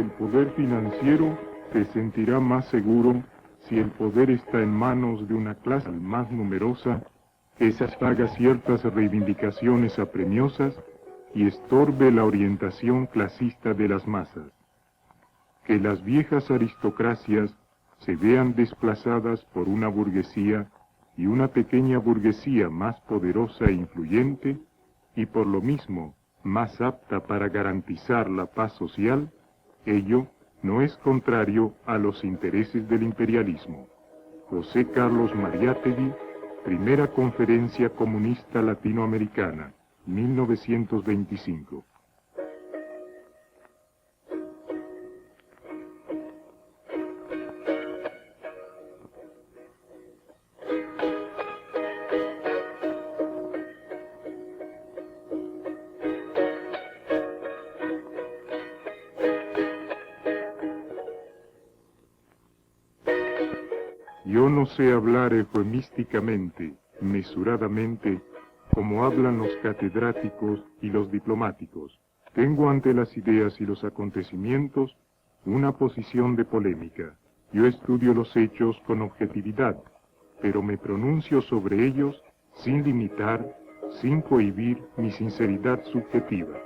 El poder financiero se sentirá más seguro si el poder está en manos de una clase más numerosa que satisfaga ciertas reivindicaciones apremiosas y estorbe la orientación clasista de las masas. Que las viejas aristocracias se vean desplazadas por una burguesía y una pequeña burguesía más poderosa e influyente, y por lo mismo más apta para garantizar la paz social, ello no es contrario a los intereses del imperialismo. José Carlos Mariátegui, Primera Conferencia Comunista Latinoamericana, 1925. Yo no sé hablar eufemísticamente, mesuradamente, como hablan los catedráticos y los diplomáticos. Tengo ante las ideas y los acontecimientos una posición de polémica. Yo estudio los hechos con objetividad, pero me pronuncio sobre ellos sin limitar, sin cohibir mi sinceridad subjetiva.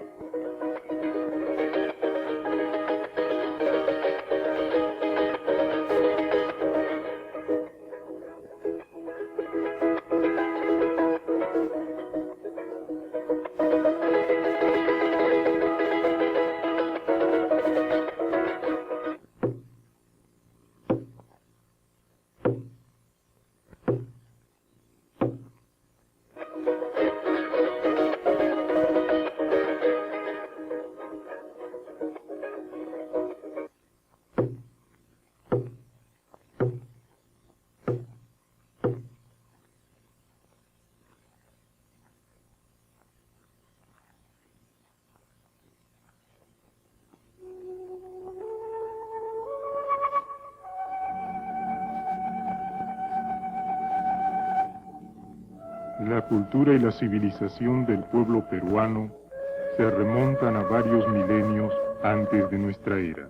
La cultura y la civilización del pueblo peruano se remontan a varios milenios antes de nuestra era.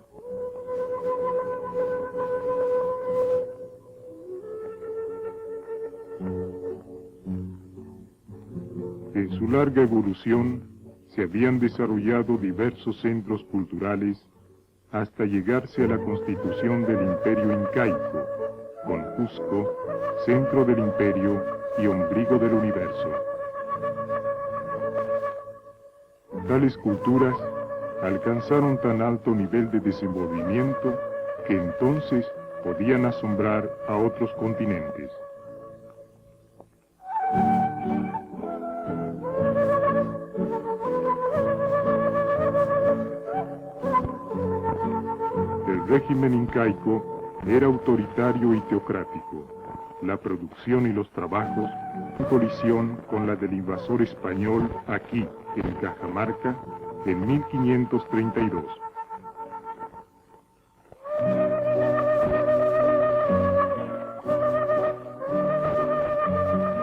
En su larga evolución se habían desarrollado diversos centros culturales hasta llegarse a la constitución del Imperio Incaico, con Cusco, centro del imperio y ombligo del universo. Tales culturas alcanzaron tan alto nivel de desenvolvimiento que entonces podían asombrar a otros continentes. El régimen incaico era autoritario y teocrático. La producción y los trabajos en colisión con la del invasor español aquí, en Cajamarca, en 1532.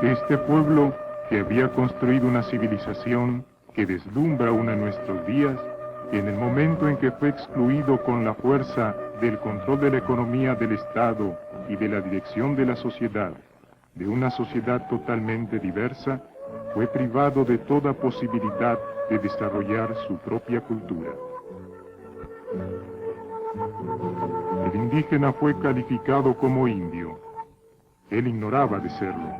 Este pueblo, que había construido una civilización que deslumbra aún a nuestros días, en el momento en que fue excluido con la fuerza del control de la economía del Estado y de la dirección de la sociedad, de una sociedad totalmente diversa, fue privado de toda posibilidad de desarrollar su propia cultura. El indígena fue calificado como indio. Él ignoraba de serlo.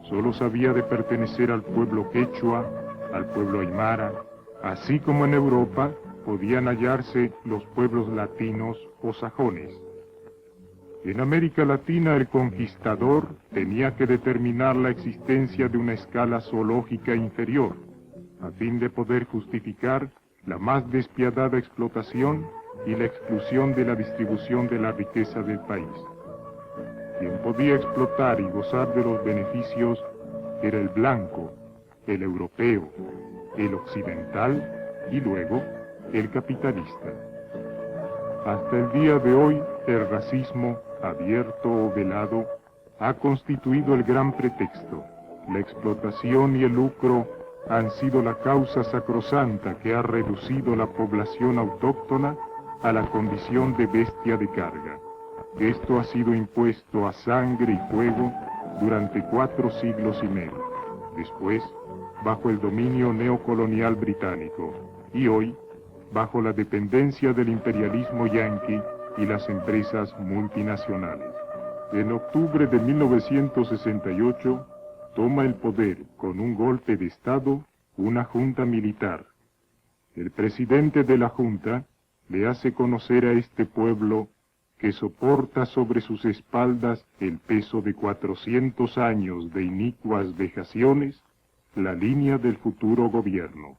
Solo sabía de pertenecer al pueblo quechua, al pueblo aymara, así como en Europa podían hallarse los pueblos latinos o sajones. En América Latina el conquistador tenía que determinar la existencia de una escala zoológica inferior, a fin de poder justificar la más despiadada explotación y la exclusión de la distribución de la riqueza del país. Quien podía explotar y gozar de los beneficios era el blanco, el europeo, el occidental y luego el capitalista. Hasta el día de hoy, el racismo, abierto o velado, ha constituido el gran pretexto. La explotación y el lucro han sido la causa sacrosanta que ha reducido la población autóctona a la condición de bestia de carga. Esto ha sido impuesto a sangre y fuego durante 4 siglos y medio. Después, bajo el dominio neocolonial británico, y hoy, bajo la dependencia del imperialismo yanqui y las empresas multinacionales. En octubre de 1968, toma el poder con un golpe de Estado una junta militar. El presidente de la junta le hace conocer a este pueblo que soporta sobre sus espaldas el peso de 400 años de inicuas vejaciones, la línea del futuro gobierno.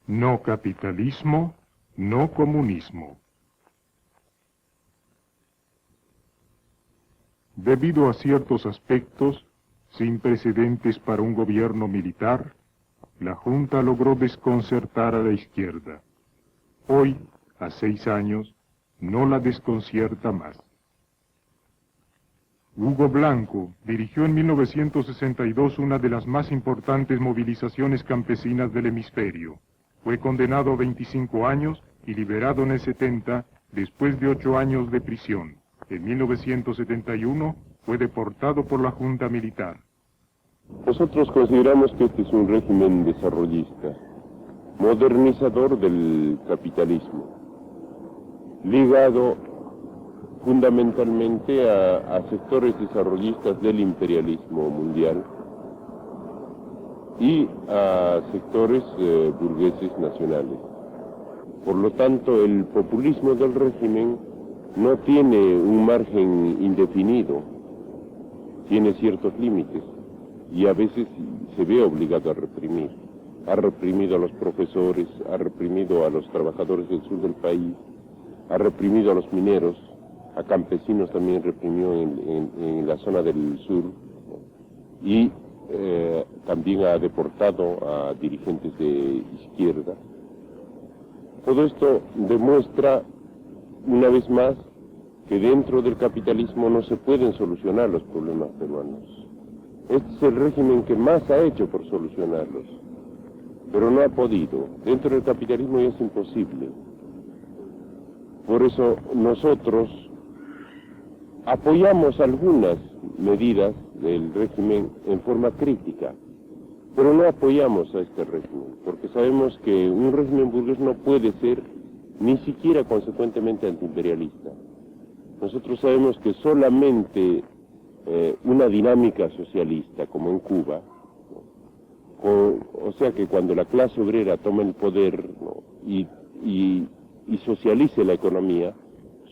No capitalismo, no comunismo. Debido a ciertos aspectos, sin precedentes para un gobierno militar, la Junta logró desconcertar a la izquierda. Hoy, a 6 años, no la desconcierta más. Hugo Blanco dirigió en 1962 una de las más importantes movilizaciones campesinas del hemisferio. Fue condenado a 25 años y liberado en el 70 después de 8 años de prisión. En 1971 fue deportado por la Junta Militar. Nosotros consideramos que este es un régimen desarrollista, modernizador del capitalismo, ligado fundamentalmente a sectores desarrollistas del imperialismo mundial y a sectores burgueses nacionales. Por lo tanto, el populismo del régimen no tiene un margen indefinido, tiene ciertos límites y a veces se ve obligado a reprimir. Ha reprimido a los profesores, ha reprimido a los trabajadores del sur del país, ha reprimido a los mineros, a campesinos también reprimió en la zona del sur y también ha deportado a dirigentes de izquierda. Todo esto demuestra una vez más que dentro del capitalismo no se pueden solucionar los problemas peruanos. Este es el régimen que más ha hecho por solucionarlos, pero no ha podido. Dentro del capitalismo ya es imposible. Por eso nosotros apoyamos algunas medidas del régimen en forma crítica, pero no apoyamos a este régimen, porque sabemos que un régimen burgués no puede ser ni siquiera consecuentemente antiimperialista. Nosotros sabemos que solamente una dinámica socialista, como en Cuba, o sea que cuando la clase obrera toma el poder, ¿no?, y socialice la economía,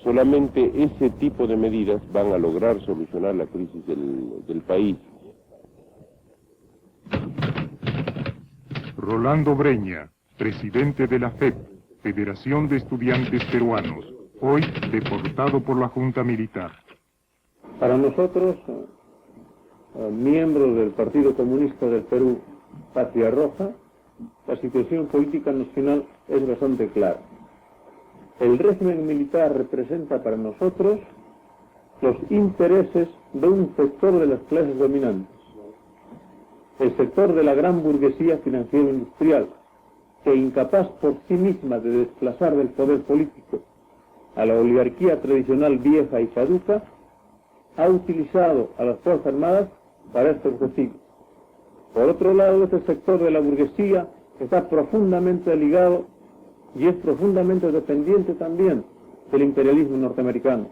solamente ese tipo de medidas van a lograr solucionar la crisis del país. Rolando Breña, presidente de la FEP, Federación de Estudiantes Peruanos, hoy deportado por la Junta Militar. Para nosotros, miembros del Partido Comunista del Perú, Patria Roja, la situación política nacional es bastante clara. El régimen militar representa para nosotros los intereses de un sector de las clases dominantes, el sector de la gran burguesía financiero-industrial, que incapaz por sí misma de desplazar del poder político a la oligarquía tradicional vieja y caduca, ha utilizado a las Fuerzas Armadas para este objetivo. Por otro lado, este sector de la burguesía está profundamente ligado y es profundamente dependiente también del imperialismo norteamericano.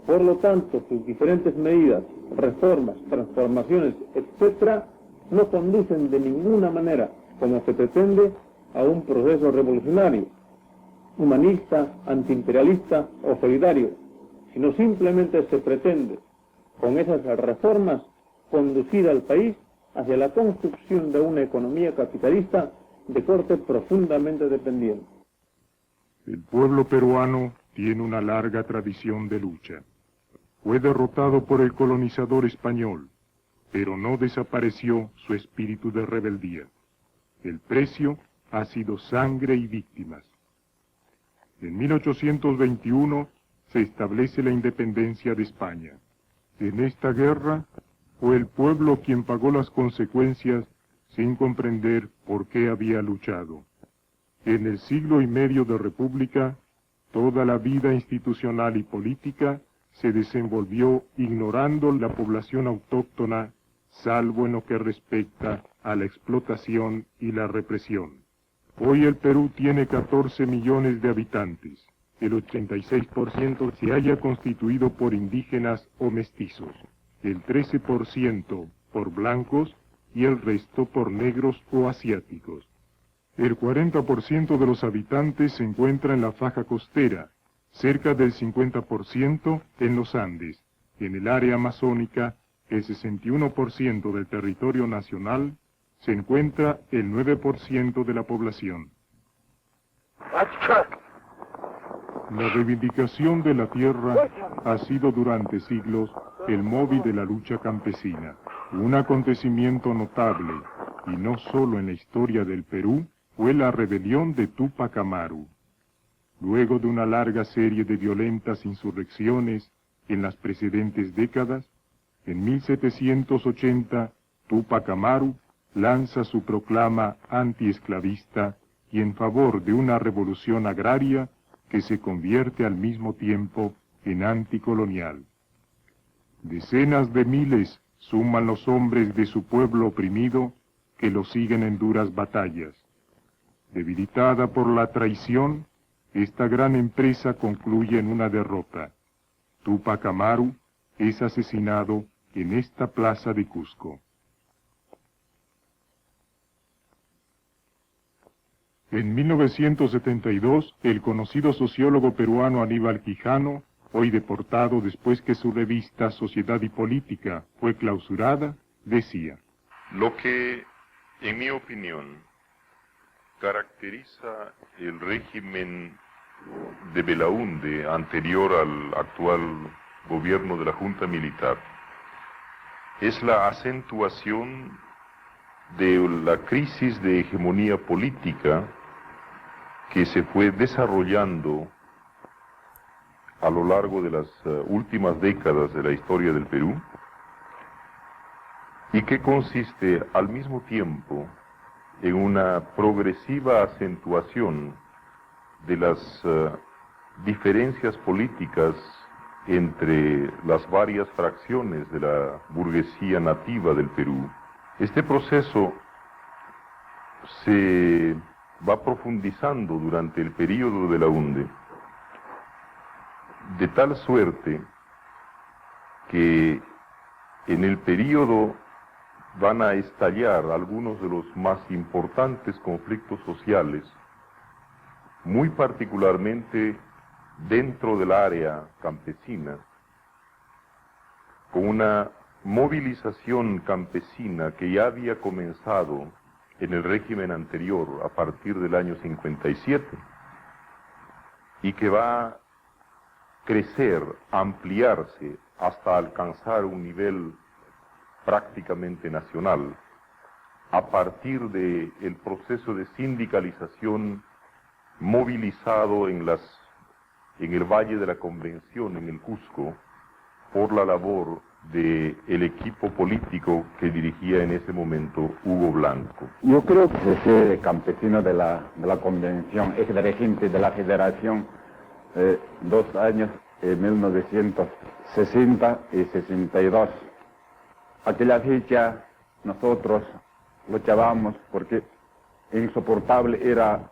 Por lo tanto, sus diferentes medidas, reformas, transformaciones, etc., no conducen de ninguna manera, como se pretende, a un proceso revolucionario, humanista, antiimperialista o solidario, sino simplemente se pretende, con esas reformas, conducir al país hacia la construcción de una economía capitalista de corte profundamente dependiente. El pueblo peruano tiene una larga tradición de lucha. Fue derrotado por el colonizador español, pero no desapareció su espíritu de rebeldía. El precio ha sido sangre y víctimas. En 1821 se establece la independencia de España. En esta guerra fue el pueblo quien pagó las consecuencias sin comprender por qué había luchado. En el siglo y medio de república, toda la vida institucional y política se desenvolvió ignorando la población autóctona, salvo en lo que respecta a la explotación y la represión. Hoy el Perú tiene 14 millones de habitantes. El 86% se haya constituido por indígenas o mestizos, el 13% por blancos y el resto por negros o asiáticos. El 40% de los habitantes se encuentra en la faja costera, cerca del 50% en los Andes. En el área amazónica, el 61% del territorio nacional, se encuentra el 9% de la población. La reivindicación de la tierra ha sido durante siglos el móvil de la lucha campesina. Un acontecimiento notable, y no solo en la historia del Perú, fue la rebelión de Túpac Amaru. Luego de una larga serie de violentas insurrecciones en las precedentes décadas, en 1780 Túpac Amaru lanza su proclama antiesclavista y en favor de una revolución agraria que se convierte al mismo tiempo en anticolonial. Decenas de miles suman los hombres de su pueblo oprimido que lo siguen en duras batallas. Debilitada por la traición, esta gran empresa concluye en una derrota. Túpac Amaru es asesinado en esta plaza de Cusco. En 1972, el conocido sociólogo peruano Aníbal Quijano, hoy deportado después que su revista Sociedad y Política fue clausurada, decía: Lo que, en mi opinión, caracteriza el régimen de Belaúnde anterior al actual gobierno de la Junta Militar es la acentuación de la crisis de hegemonía política que se fue desarrollando a lo largo de las últimas décadas de la historia del Perú y que consiste al mismo tiempo en una progresiva acentuación de las diferencias políticas entre las varias fracciones de la burguesía nativa del Perú. Este proceso se va profundizando durante el período de Belaúnde, de tal suerte que en el período van a estallar algunos de los más importantes conflictos sociales, muy particularmente dentro del área campesina, con una movilización campesina que ya había comenzado en el régimen anterior a partir del año 57 y que va a crecer, ampliarse hasta alcanzar un nivel prácticamente nacional a partir del proceso de sindicalización movilizado en el Valle de la Convención, en el Cusco, por la labor del equipo político que dirigía en ese momento Hugo Blanco. Yo creo que ese campesino de la Convención es dirigente de la Federación 2 años, 1960 y 62. Aquella fecha nosotros luchábamos porque insoportable eran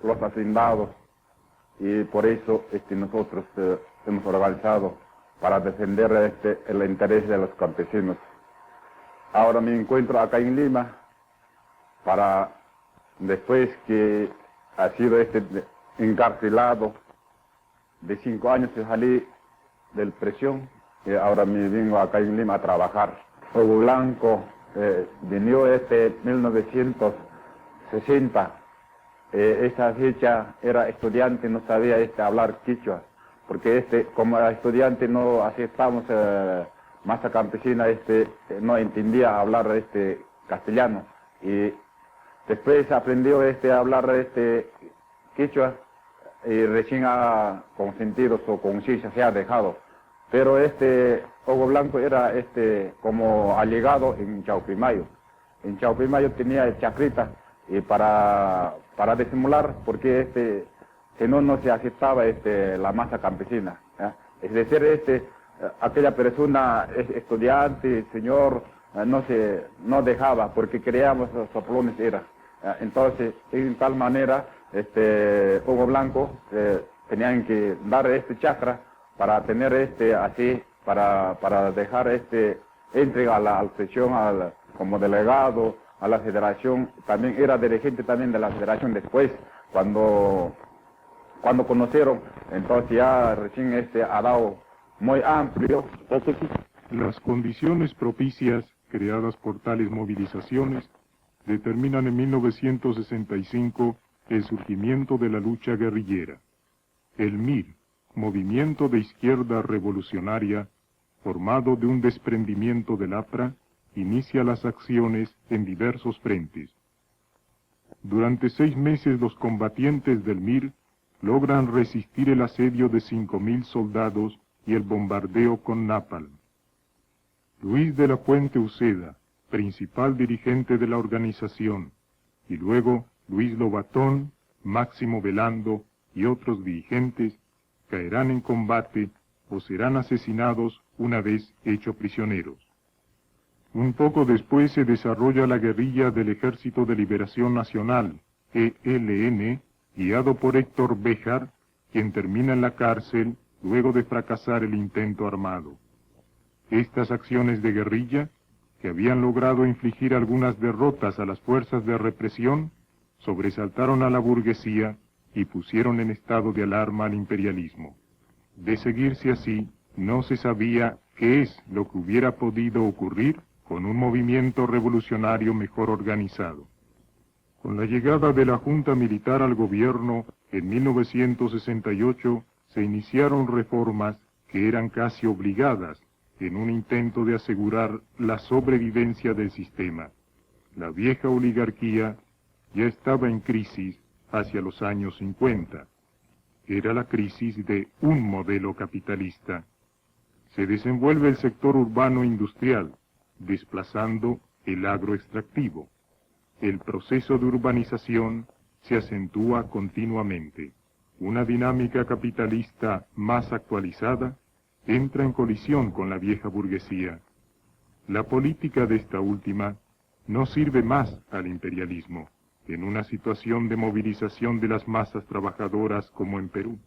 los hacendados y por eso nosotros hemos organizado para defender el interés de los campesinos. Ahora me encuentro acá en Lima para, después que ha sido encarcelado de 5 años, salí de prisión y ahora me vengo acá en Lima a trabajar. Hugo Blanco vino 1960. Esa fecha era estudiante, no sabía hablar quichua, porque como estudiante no aceptamos masa campesina, no entendía hablar castellano, y después aprendió a hablar quichua y recién con sentido su conciencia se ha dejado. Pero Hugo Blanco era como allegado en Chauquimayo, en Chaupimayo tenía chacritas para disimular, porque si no, no se aceptaba la masa campesina. Es decir, aquella persona estudiante, señor, no dejaba, porque creíamos los soplones era. Entonces, en tal manera, Hugo Blanco tenían que dar chakra para tener así, para dejar entrega a la sesión como delegado a la federación. También era dirigente también de la federación después, cuando conocieron. Entonces ya recién ha dado muy amplio. Las condiciones propicias creadas por tales movilizaciones determinan en 1965 el surgimiento de la lucha guerrillera. El MIR, Movimiento de Izquierda Revolucionaria, formado de un desprendimiento del APRA, inicia las acciones en diversos frentes. Durante 6 meses los combatientes del MIR logran resistir el asedio de 5.000 soldados y el bombardeo con napalm. Luis de la Puente Uceda, principal dirigente de la organización, y luego Luis Lobatón, Máximo Velando y otros dirigentes caerán en combate o serán asesinados una vez hechos prisioneros. Un poco después se desarrolla la guerrilla del Ejército de Liberación Nacional, ELN, guiado por Héctor Béjar, quien termina en la cárcel luego de fracasar el intento armado. Estas acciones de guerrilla, que habían logrado infligir algunas derrotas a las fuerzas de represión, sobresaltaron a la burguesía y pusieron en estado de alarma al imperialismo. De seguirse así, no se sabía qué es lo que hubiera podido ocurrir con un movimiento revolucionario mejor organizado. Con la llegada de la Junta Militar al gobierno en 1968, se iniciaron reformas que eran casi obligadas en un intento de asegurar la sobrevivencia del sistema. La vieja oligarquía ya estaba en crisis hacia los años 50. Era la crisis de un modelo capitalista. Se desenvuelve el sector urbano industrial, desplazando el agroextractivo. El proceso de urbanización se acentúa continuamente. Una dinámica capitalista más actualizada entra en colisión con la vieja burguesía. La política de esta última no sirve más al imperialismo, en una situación de movilización de las masas trabajadoras como en Perú.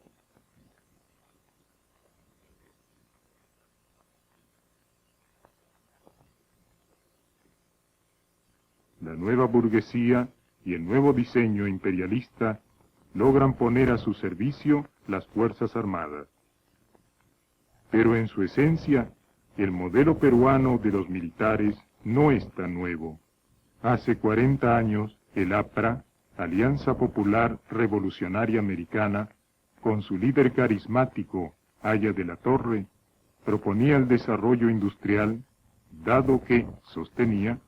La nueva burguesía y el nuevo diseño imperialista logran poner a su servicio las Fuerzas Armadas. Pero en su esencia, el modelo peruano de los militares no es tan nuevo. Hace 40 años, el APRA, Alianza Popular Revolucionaria Americana, con su líder carismático, Aya de la Torre, proponía el desarrollo industrial, dado que, sostenía,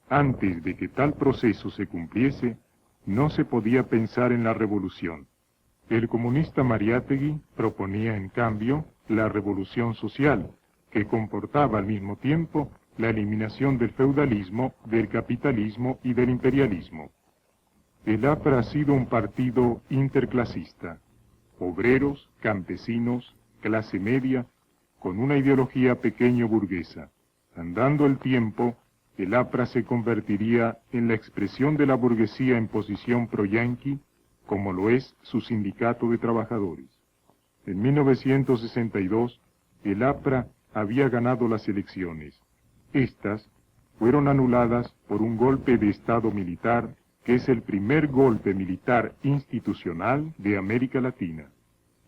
antes de que tal proceso se cumpliese, no se podía pensar en la revolución. El comunista Mariátegui proponía, en cambio, la revolución social, que comportaba al mismo tiempo la eliminación del feudalismo, del capitalismo y del imperialismo. El APRA ha sido un partido interclasista, obreros, campesinos, clase media, con una ideología pequeño burguesa. Andando el tiempo, el APRA se convertiría en la expresión de la burguesía en posición pro-yanqui, como lo es su sindicato de trabajadores. En 1962, el APRA había ganado las elecciones. Estas fueron anuladas por un golpe de Estado militar, que es el primer golpe militar institucional de América Latina.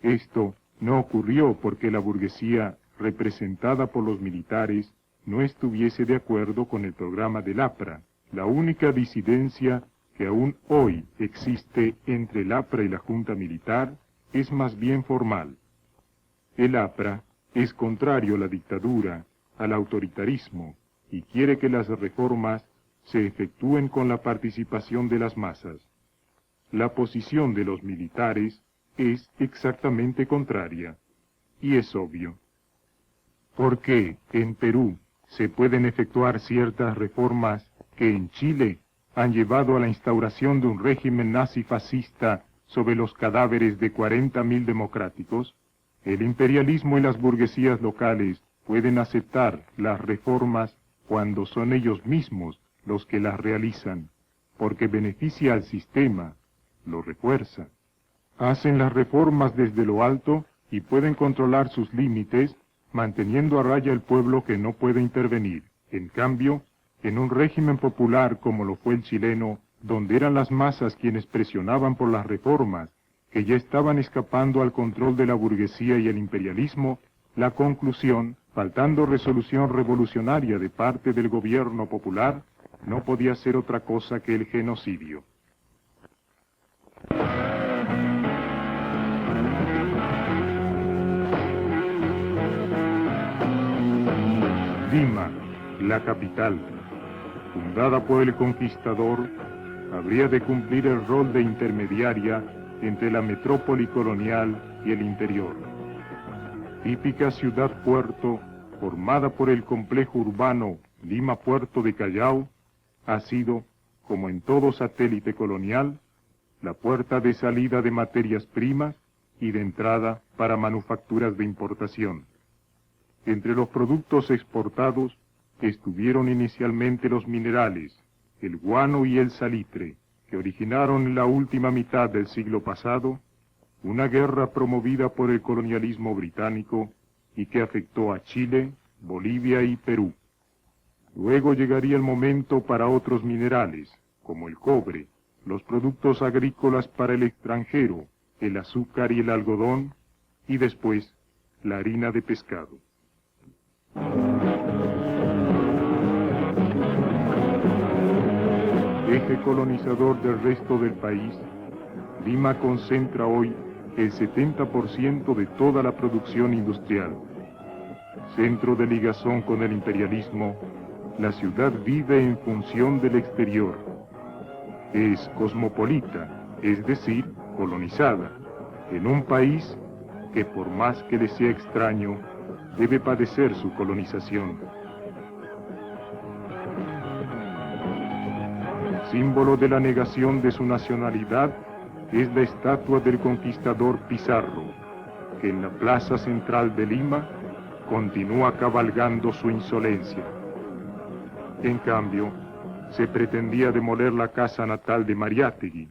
Esto no ocurrió porque la burguesía, representada por los militares, no estuviese de acuerdo con el programa del APRA. La única disidencia que aún hoy existe entre el APRA y la Junta Militar es más bien formal. El APRA es contrario a la dictadura, al autoritarismo, y quiere que las reformas se efectúen con la participación de las masas. La posición de los militares es exactamente contraria, y es obvio. ¿Por qué en Perú se pueden efectuar ciertas reformas que en Chile han llevado a la instauración de un régimen nazi-fascista sobre los cadáveres de 40.000 democráticos, el imperialismo y las burguesías locales pueden aceptar las reformas cuando son ellos mismos los que las realizan, porque beneficia al sistema, lo refuerza. Hacen las reformas desde lo alto y pueden controlar sus límites, manteniendo a raya el pueblo que no puede intervenir. En cambio, en un régimen popular como lo fue el chileno, donde eran las masas quienes presionaban por las reformas, que ya estaban escapando al control de la burguesía y el imperialismo, la conclusión, faltando resolución revolucionaria de parte del gobierno popular, no podía ser otra cosa que el genocidio. Lima, la capital, fundada por el conquistador, habría de cumplir el rol de intermediaria entre la metrópoli colonial y el interior. Típica ciudad-puerto, formada por el complejo urbano Lima-Puerto de Callao, ha sido, como en todo satélite colonial, la puerta de salida de materias primas y de entrada para manufacturas de importación. Entre los productos exportados estuvieron inicialmente los minerales, el guano y el salitre, que originaron en la última mitad del siglo pasado una guerra promovida por el colonialismo británico y que afectó a Chile, Bolivia y Perú. Luego llegaría el momento para otros minerales, como el cobre, los productos agrícolas para el extranjero, el azúcar y el algodón, y después la harina de pescado. Eje colonizador del resto del país, Lima concentra hoy el 70% de toda la producción industrial. Centro de ligazón con el imperialismo, la ciudad vive en función del exterior. Es cosmopolita, es decir, colonizada, en un país que por más que le sea extraño, debe padecer su colonización. Símbolo de la negación de su nacionalidad es la estatua del conquistador Pizarro, que en la plaza central de Lima continúa cabalgando su insolencia. En cambio, se pretendía demoler la casa natal de Mariátegui,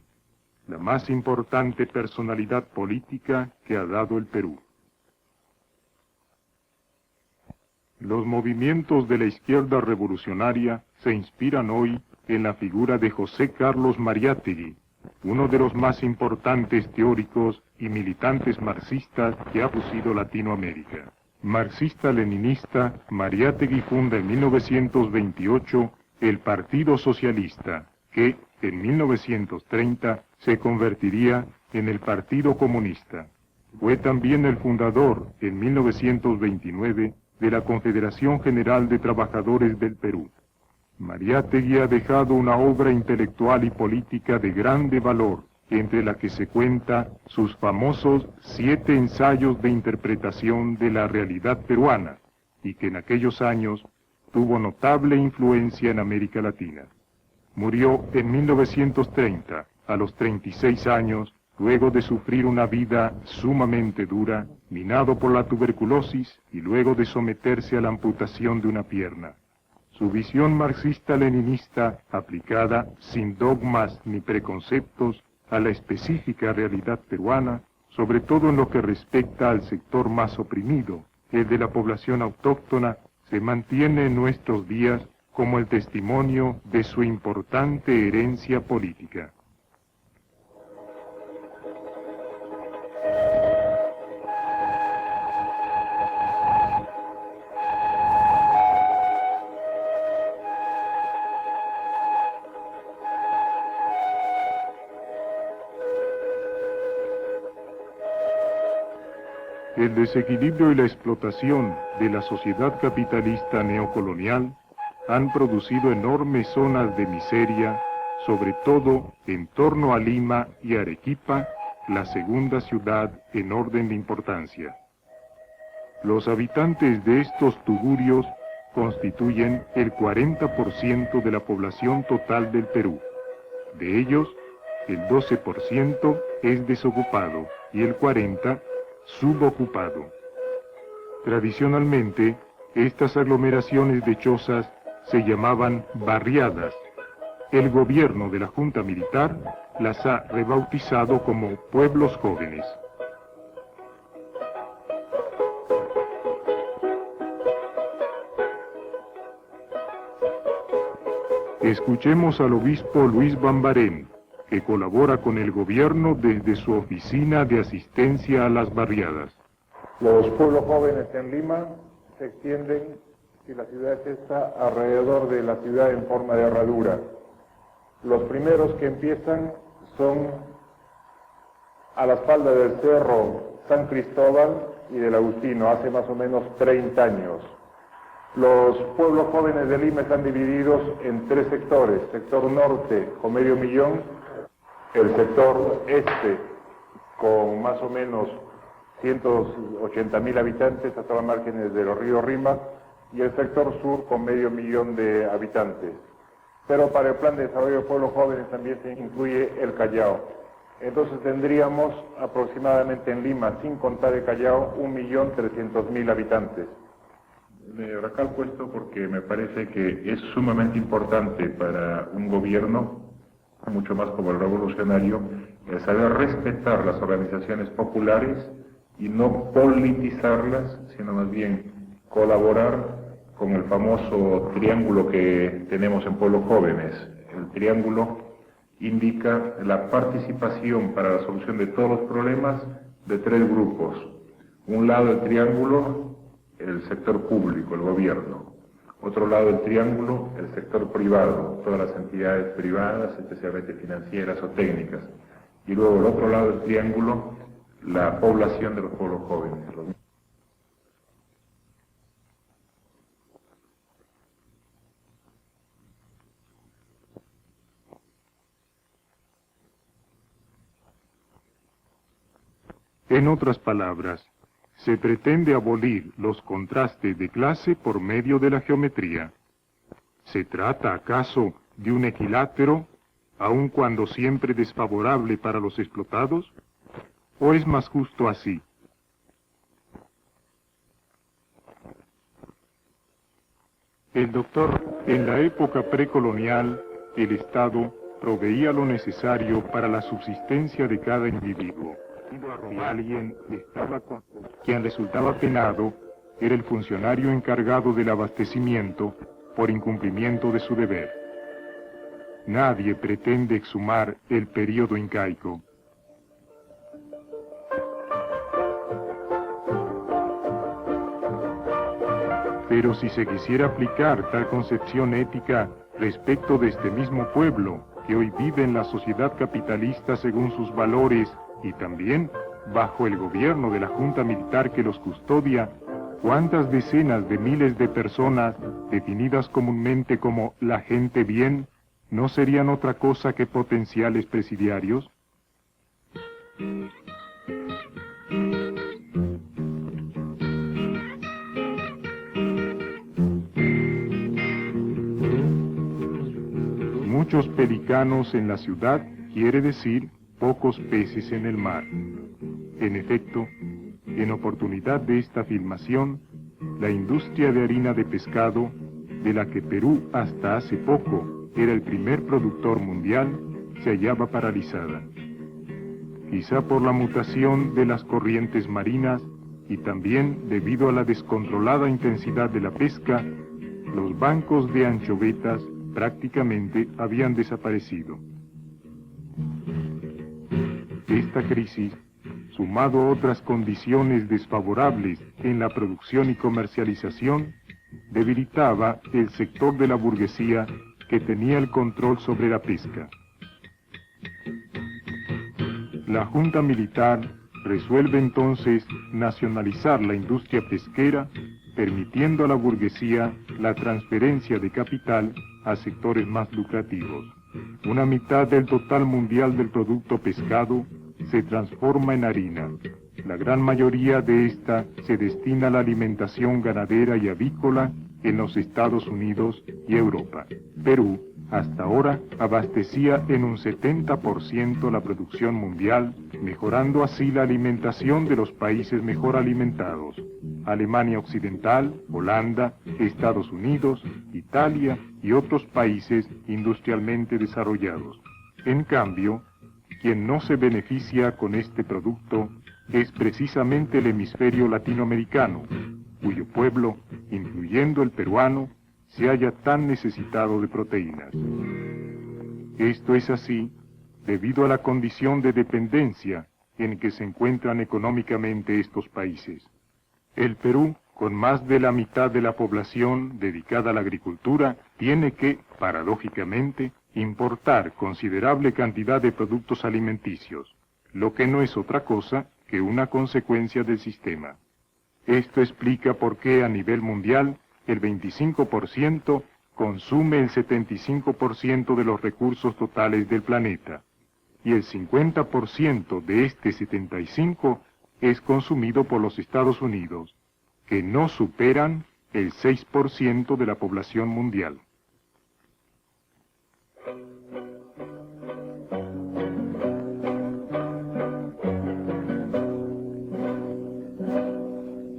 la más importante personalidad política que ha dado el Perú. Los movimientos de la izquierda revolucionaria se inspiran hoy en la figura de José Carlos Mariátegui, uno de los más importantes teóricos y militantes marxistas que ha producido Latinoamérica. Marxista-leninista, Mariátegui funda en 1928 el Partido Socialista, que en 1930 se convertiría en el Partido Comunista. Fue también el fundador, en 1929, de la Confederación General de Trabajadores del Perú. Mariátegui ha dejado una obra intelectual y política de grande valor, entre la que se cuenta sus famosos 7 ensayos de interpretación de la realidad peruana, y que en aquellos años tuvo notable influencia en América Latina. Murió en 1930, a los 36 años, luego de sufrir una vida sumamente dura, minado por la tuberculosis y luego de someterse a la amputación de una pierna. Su visión marxista-leninista, aplicada sin dogmas ni preconceptos a la específica realidad peruana, sobre todo en lo que respecta al sector más oprimido, el de la población autóctona, se mantiene en nuestros días como el testimonio de su importante herencia política. El desequilibrio y la explotación de la sociedad capitalista neocolonial han producido enormes zonas de miseria, sobre todo en torno a Lima y Arequipa, la segunda ciudad en orden de importancia. Los habitantes de estos tugurios constituyen el 40% de la población total del Perú. De ellos, el 12% es desocupado y el 40% subocupado. Tradicionalmente, estas aglomeraciones de chozas se llamaban barriadas. El gobierno de la Junta Militar las ha rebautizado como pueblos jóvenes. Escuchemos al obispo Luis Bambarén, que colabora con el gobierno desde su oficina de asistencia a las barriadas. Los pueblos jóvenes en Lima se extienden, si la ciudad es esta, alrededor de la ciudad en forma de herradura. Los primeros que empiezan son a las faldas del cerro San Cristóbal y del Agustino, hace más o menos 30 años. Los pueblos jóvenes de Lima están divididos en 3 sectores: sector norte con 500.000, el sector este con más o menos 180.000 habitantes hasta las márgenes del río Rímac, y el sector sur con 500.000 de habitantes. Pero para el plan de desarrollo de pueblos jóvenes también se incluye el Callao. Entonces tendríamos aproximadamente en Lima, sin contar el Callao, 1.300.000 habitantes. Le recalco esto porque me parece que es sumamente importante para un gobierno, mucho más como el revolucionario, el saber respetar las organizaciones populares y no politizarlas, sino más bien colaborar con el famoso triángulo que tenemos en pueblos jóvenes. El triángulo indica la participación para la solución de todos los problemas de 3 grupos. Un lado del triángulo, el sector público, el gobierno. Otro lado del triángulo, el sector privado, todas las entidades privadas, especialmente financieras o técnicas. Y luego el otro lado del triángulo, la población de los pueblos jóvenes. En otras palabras, se pretende abolir los contrastes de clase por medio de la geometría. ¿Se trata acaso de un equilátero, aun cuando siempre desfavorable para los explotados? ¿O es más justo así? El doctor, en la época precolonial, el Estado proveía lo necesario para la subsistencia de cada individuo. Si alguien estaba con quien resultaba penado, era el funcionario encargado del abastecimiento por incumplimiento de su deber. Nadie pretende exhumar el período incaico. Pero si se quisiera aplicar tal concepción ética respecto de este mismo pueblo, que hoy vive en la sociedad capitalista según sus valores y también bajo el gobierno de la Junta Militar que los custodia, ¿cuántas decenas de miles de personas, definidas comúnmente como la gente bien, no serían otra cosa que potenciales presidiarios? Muchos pelicanos en la ciudad quiere decir pocos peces en el mar. En efecto, en oportunidad de esta filmación, la industria de harina de pescado, de la que Perú hasta hace poco era el primer productor mundial, se hallaba paralizada. Quizá por la mutación de las corrientes marinas y también debido a la descontrolada intensidad de la pesca, los bancos de anchovetas prácticamente habían desaparecido. Esta crisis, sumado a otras condiciones desfavorables en la producción y comercialización, debilitaba el sector de la burguesía que tenía el control sobre la pesca. La Junta Militar resuelve entonces nacionalizar la industria pesquera, permitiendo a la burguesía la transferencia de capital a sectores más lucrativos. Una mitad del total mundial del producto pescado se transforma en harina. La gran mayoría de esta se destina a la alimentación ganadera y avícola en los Estados Unidos y Europa. Perú, hasta ahora, abastecía en un 70% la producción mundial, mejorando así la alimentación de los países mejor alimentados: Alemania Occidental, Holanda, Estados Unidos, Italia y otros países industrialmente desarrollados. En cambio, quien no se beneficia con este producto es precisamente el hemisferio latinoamericano, cuyo pueblo, incluyendo el peruano, se halla tan necesitado de proteínas. Esto es así debido a la condición de dependencia en que se encuentran económicamente estos países. El Perú, con más de la mitad de la población dedicada a la agricultura, tiene que, paradójicamente, importar considerable cantidad de productos alimenticios, lo que no es otra cosa que una consecuencia del sistema. Esto explica por qué a nivel mundial el 25% consume el 75% de los recursos totales del planeta, y el 50% de este 75% es consumido por los Estados Unidos, que no superan el 6% de la población mundial.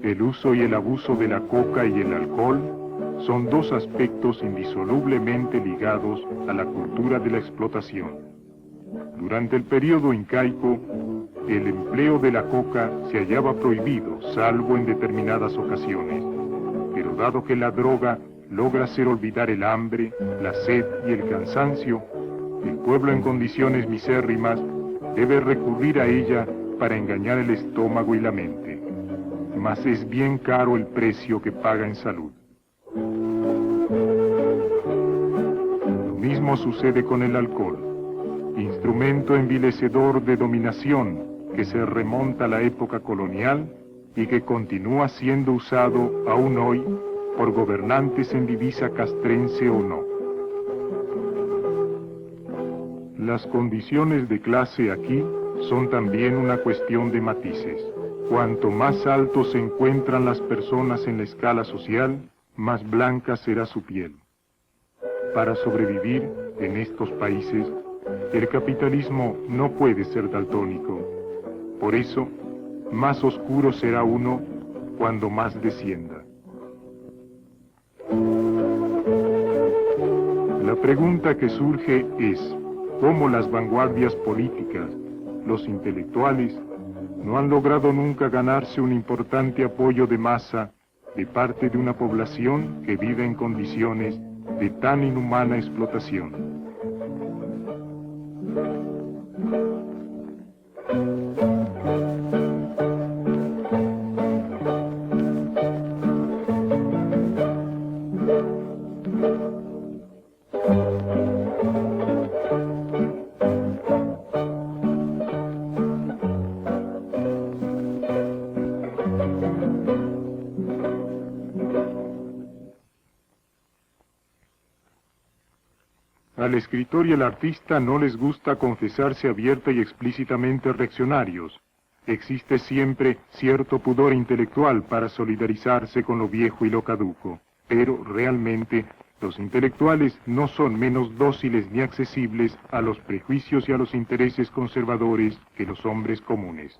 El uso y el abuso de la coca y el alcohol son dos aspectos indisolublemente ligados a la cultura de la explotación. Durante el período incaico, el empleo de la coca se hallaba prohibido, salvo en determinadas ocasiones. Pero dado que la droga logra hacer olvidar el hambre, la sed y el cansancio, el pueblo en condiciones misérrimas debe recurrir a ella para engañar el estómago y la mente. Mas es bien caro el precio que paga en salud. Lo mismo sucede con el alcohol, instrumento envilecedor de dominación que se remonta a la época colonial y que continúa siendo usado aún hoy por gobernantes en divisa castrense o no. Las condiciones de clase aquí son también una cuestión de matices. Cuanto más alto se encuentran las personas en la escala social, más blanca será su piel. Para sobrevivir en estos países, el capitalismo no puede ser daltónico. Por eso, más oscuro será uno cuando más descienda. La pregunta que surge es cómo las vanguardias políticas, los intelectuales, no han logrado nunca ganarse un importante apoyo de masa de parte de una población que vive en condiciones de tan inhumana explotación. Al escritor y al artista no les gusta confesarse abierta y explícitamente reaccionarios. Existe siempre cierto pudor intelectual para solidarizarse con lo viejo y lo caduco, pero realmente los intelectuales no son menos dóciles ni accesibles a los prejuicios y a los intereses conservadores que los hombres comunes.